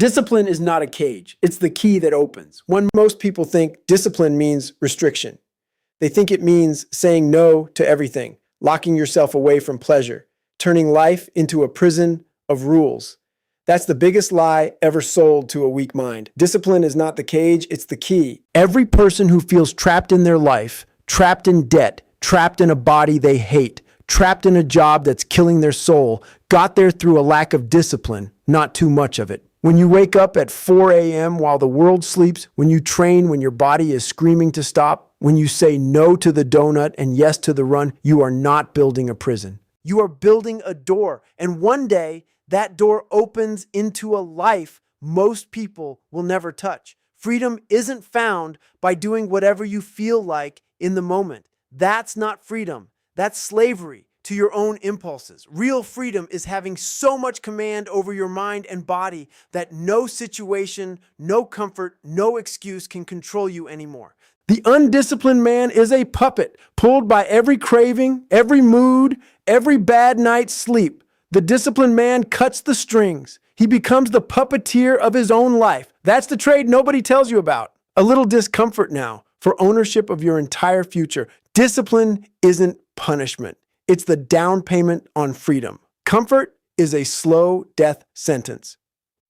Discipline is not a cage. It's the key that opens. When most people think discipline means restriction, they think it means saying no to everything, locking yourself away from pleasure, turning life into a prison of rules. That's the biggest lie ever sold to a weak mind. Discipline is not the cage, it's the key. Every person who feels trapped in their life, trapped in debt, trapped in a body they hate, trapped in a job that's killing their soul, got there through a lack of discipline, not too much of it. When you wake up at 4 a.m. while the world sleeps, when you train when your body is screaming to stop, when you say no to the donut and yes to the run, you are not building a prison. You are building a door, and one day that door opens into a life most people will never touch. Freedom isn't found by doing whatever you feel like in the moment. That's not freedom. That's slavery to your own impulses. Real freedom is having so much command over your mind and body that no situation, no comfort, no excuse can control you anymore. The undisciplined man is a puppet pulled by every craving, every mood, every bad night's sleep. The disciplined man cuts the strings. He becomes the puppeteer of his own life. That's the trade nobody tells you about. A little discomfort now for ownership of your entire future. Discipline isn't punishment. It's the down payment on freedom. Comfort is a slow death sentence.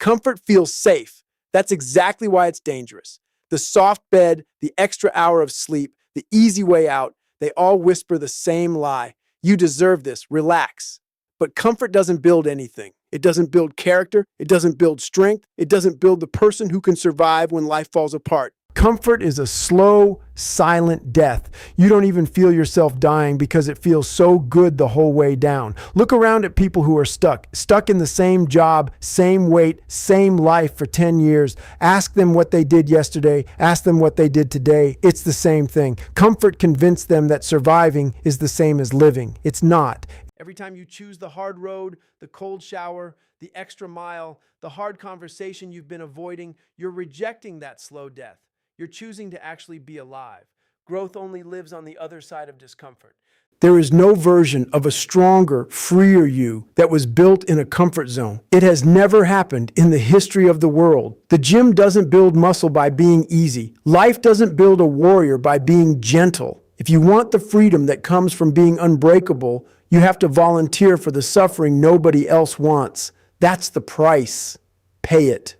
Comfort feels safe. That's exactly why it's dangerous. The soft bed, the extra hour of sleep, the easy way out, they all whisper the same lie. You deserve this. Relax. But comfort doesn't build anything. It doesn't build character. It doesn't build strength. It doesn't build the person who can survive when life falls apart. Comfort is a slow, silent death. You don't even feel yourself dying because it feels so good the whole way down. Look around at people who are stuck in the same job, same weight, same life for 10 years. Ask them what they did yesterday. Ask them what they did today. It's the same thing. Comfort convinced them that surviving is the same as living. It's not. Every time you choose the hard road, the cold shower, the extra mile, the hard conversation you've been avoiding, you're rejecting that slow death. You're choosing to actually be alive. Growth only lives on the other side of discomfort. There is no version of a stronger, freer you that was built in a comfort zone. It has never happened in the history of the world. The gym doesn't build muscle by being easy. Life doesn't build a warrior by being gentle. If you want the freedom that comes from being unbreakable, you have to volunteer for the suffering nobody else wants. That's the price. Pay it.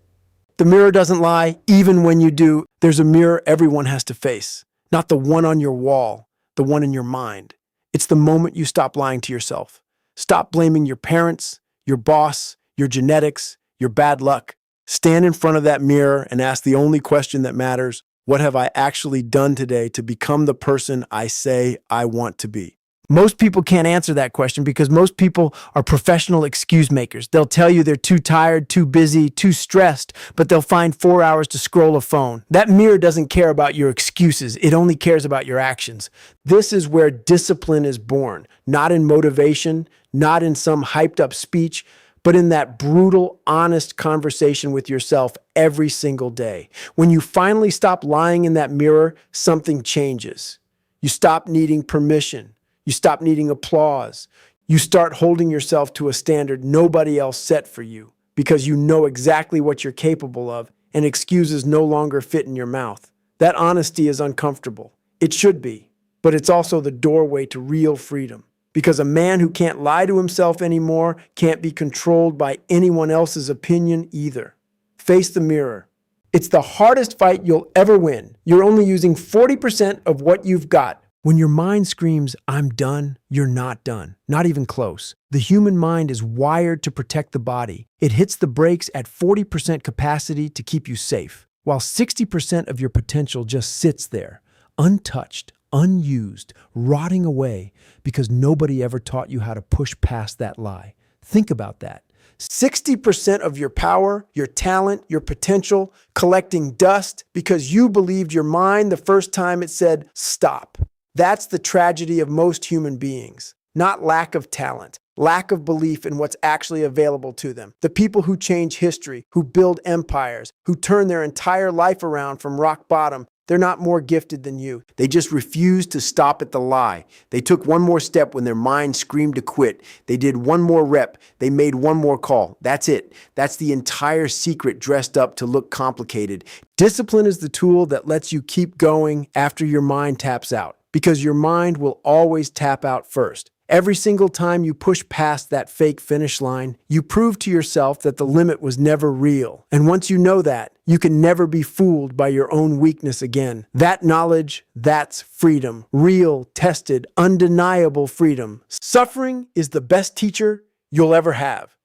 The mirror doesn't lie, even when you do. There's a mirror everyone has to face. Not the one on your wall, the one in your mind. It's the moment you stop lying to yourself. Stop blaming your parents, your boss, your genetics, your bad luck. Stand in front of that mirror and ask the only question that matters. What have I actually done today to become the person I say I want to be? Most people can't answer that question because most people are professional excuse makers. They'll tell you they're too tired, too busy, too stressed, but they'll find 4 hours to scroll a phone. That mirror doesn't care about your excuses. It only cares about your actions. This is where discipline is born, not in motivation, not in some hyped up speech, but in that brutal, honest conversation with yourself every single day. When you finally stop lying in that mirror, something changes. You stop needing permission. You stop needing applause. You start holding yourself to a standard nobody else set for you because you know exactly what you're capable of and excuses no longer fit in your mouth. That honesty is uncomfortable. It should be, but it's also the doorway to real freedom because a man who can't lie to himself anymore can't be controlled by anyone else's opinion either. Face the mirror. It's the hardest fight you'll ever win. You're only using 40% of what you've got. When your mind screams, I'm done, you're not done. Not even close. The human mind is wired to protect the body. It hits the brakes at 40% capacity to keep you safe, while 60% of your potential just sits there, untouched, unused, rotting away because nobody ever taught you how to push past that lie. Think about that. 60% of your power, your talent, your potential, collecting dust because you believed your mind the first time it said, stop. That's the tragedy of most human beings, not lack of talent, lack of belief in what's actually available to them. The people who change history, who build empires, who turn their entire life around from rock bottom, They're not more gifted than you. They just refused to stop at the lie. They took one more step when their mind screamed to quit. They did one more rep. They made one more call. That's it. That's the entire secret dressed up to look complicated. Discipline is the tool that lets you keep going after your mind taps out, because your mind will always tap out first. Every single time you push past that fake finish line, you prove to yourself that the limit was never real. And once you know that, you can never be fooled by your own weakness again. That knowledge, that's freedom. Real, tested, undeniable freedom. Suffering is the best teacher you'll ever have.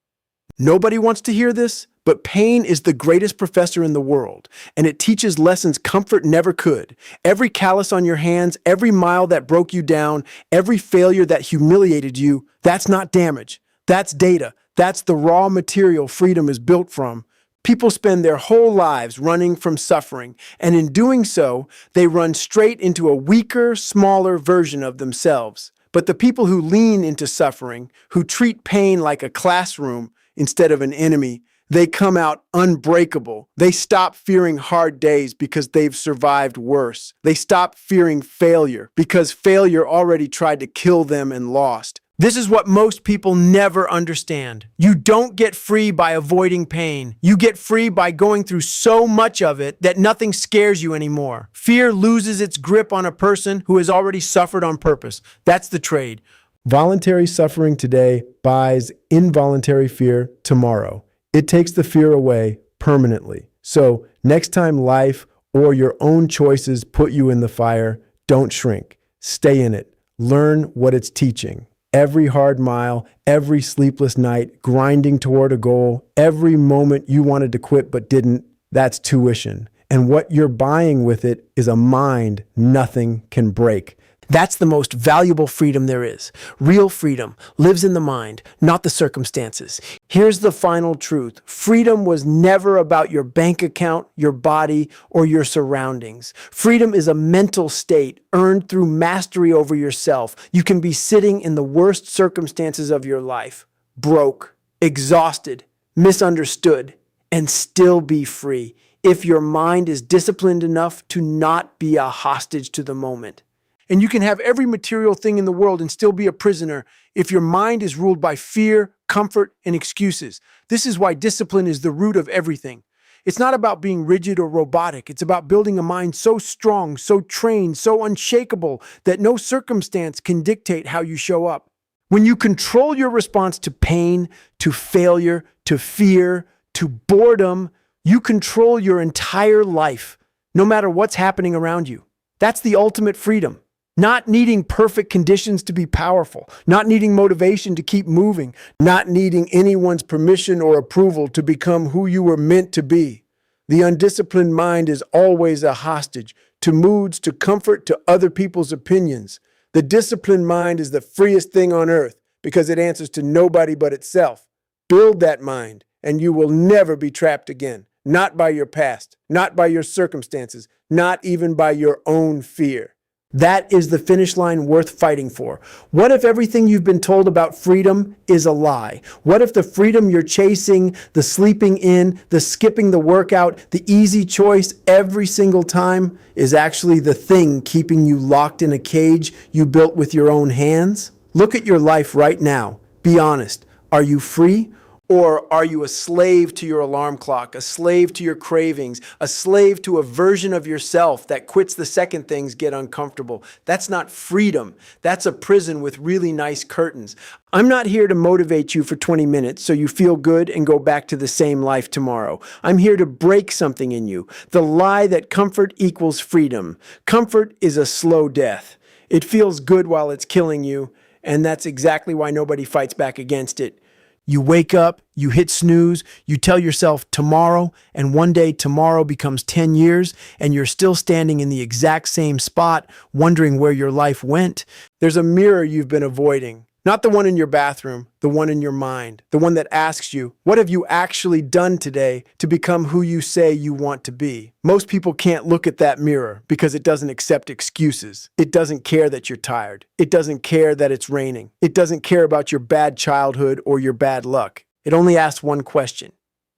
Nobody wants to hear this, but pain is the greatest professor in the world, and it teaches lessons comfort never could. Every callus on your hands, every mile that broke you down, every failure that humiliated you, that's not damage. That's data. That's the raw material freedom is built from. People spend their whole lives running from suffering, and in doing so, they run straight into a weaker, smaller version of themselves. But the people who lean into suffering, who treat pain like a classroom instead of an enemy, they come out unbreakable. They stop fearing hard days because they've survived worse. They stop fearing failure because failure already tried to kill them and lost. This is what most people never understand. You don't get free by avoiding pain. You get free by going through so much of it that nothing scares you anymore. Fear loses its grip on a person who has already suffered on purpose. That's the trade. Voluntary suffering today buys involuntary fear tomorrow. It takes the fear away permanently. So next time life or your own choices put you in the fire, don't shrink. Stay in it. Learn what it's teaching. Every hard mile, every sleepless night, grinding toward a goal, every moment you wanted to quit but didn't, that's tuition. And what you're buying with it is a mind nothing can break. That's the most valuable freedom there is. Real freedom lives in the mind, not the circumstances. Here's the final truth. Freedom was never about your bank account, your body, or your surroundings. Freedom is a mental state earned through mastery over yourself. You can be sitting in the worst circumstances of your life, broke, exhausted, misunderstood, and still be free if your mind is disciplined enough to not be a hostage to the moment. And you can have every material thing in the world and still be a prisoner if your mind is ruled by fear, comfort, and excuses. This is why discipline is the root of everything. It's not about being rigid or robotic. It's about building a mind so strong, so trained, so unshakable that no circumstance can dictate how you show up. When you control your response to pain, to failure, to fear, to boredom, you control your entire life, no matter what's happening around you. That's the ultimate freedom. Not needing perfect conditions to be powerful, not needing motivation to keep moving, not needing anyone's permission or approval to become who you were meant to be. The undisciplined mind is always a hostage to moods, to comfort, to other people's opinions. The disciplined mind is the freest thing on earth because it answers to nobody but itself. Build that mind and you will never be trapped again. Not by your past, not by your circumstances, not even by your own fear. That is the finish line worth fighting for. What if everything you've been told about freedom is a lie? What if the freedom you're chasing, the sleeping in, the skipping the workout, the easy choice every single time is actually the thing keeping you locked in a cage you built with your own hands? Look at your life right now. Be honest. Are you free? Or are you a slave to your alarm clock, a slave to your cravings, a slave to a version of yourself that quits the second things get uncomfortable? That's not freedom. That's a prison with really nice curtains. I'm not here to motivate you for 20 minutes so you feel good and go back to the same life tomorrow. I'm here to break something in you, the lie that comfort equals freedom. Comfort is a slow death. It feels good while it's killing you, and that's exactly why nobody fights back against it. You wake up, you hit snooze, you tell yourself tomorrow, and one day tomorrow becomes 10 years, and you're still standing in the exact same spot, wondering where your life went. There's a mirror you've been avoiding. Not the one in your bathroom, the one in your mind, the one that asks you, what have you actually done today to become who you say you want to be? Most people can't look at that mirror because it doesn't accept excuses. It doesn't care that you're tired. It doesn't care that it's raining. It doesn't care about your bad childhood or your bad luck. It only asks one question.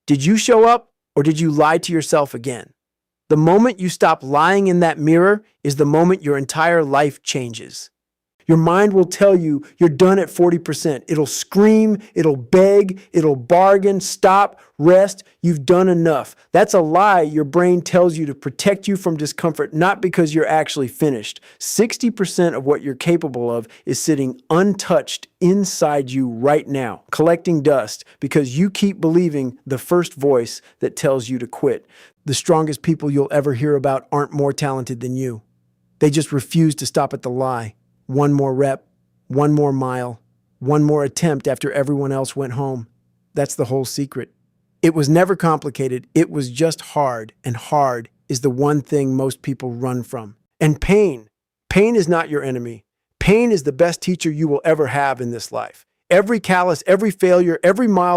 Did you show up or did you lie to yourself again? The moment you stop lying in that mirror is the moment your entire life changes. Your mind will tell you you're done at 40%. It'll scream, it'll beg, it'll bargain, stop, rest. You've done enough. That's a lie your brain tells you to protect you from discomfort, not because you're actually finished. 60% of what you're capable of is sitting untouched inside you right now, collecting dust because you keep believing the first voice that tells you to quit. The strongest people you'll ever hear about aren't more talented than you. They just refuse to stop at the lie. One more rep, one more mile, one more attempt after everyone else went home. That's the whole secret. It was never complicated. It was just hard, and hard is the one thing most people run from. And pain is not your enemy. Pain is the best teacher you will ever have in this life. Every callus, every failure, every mile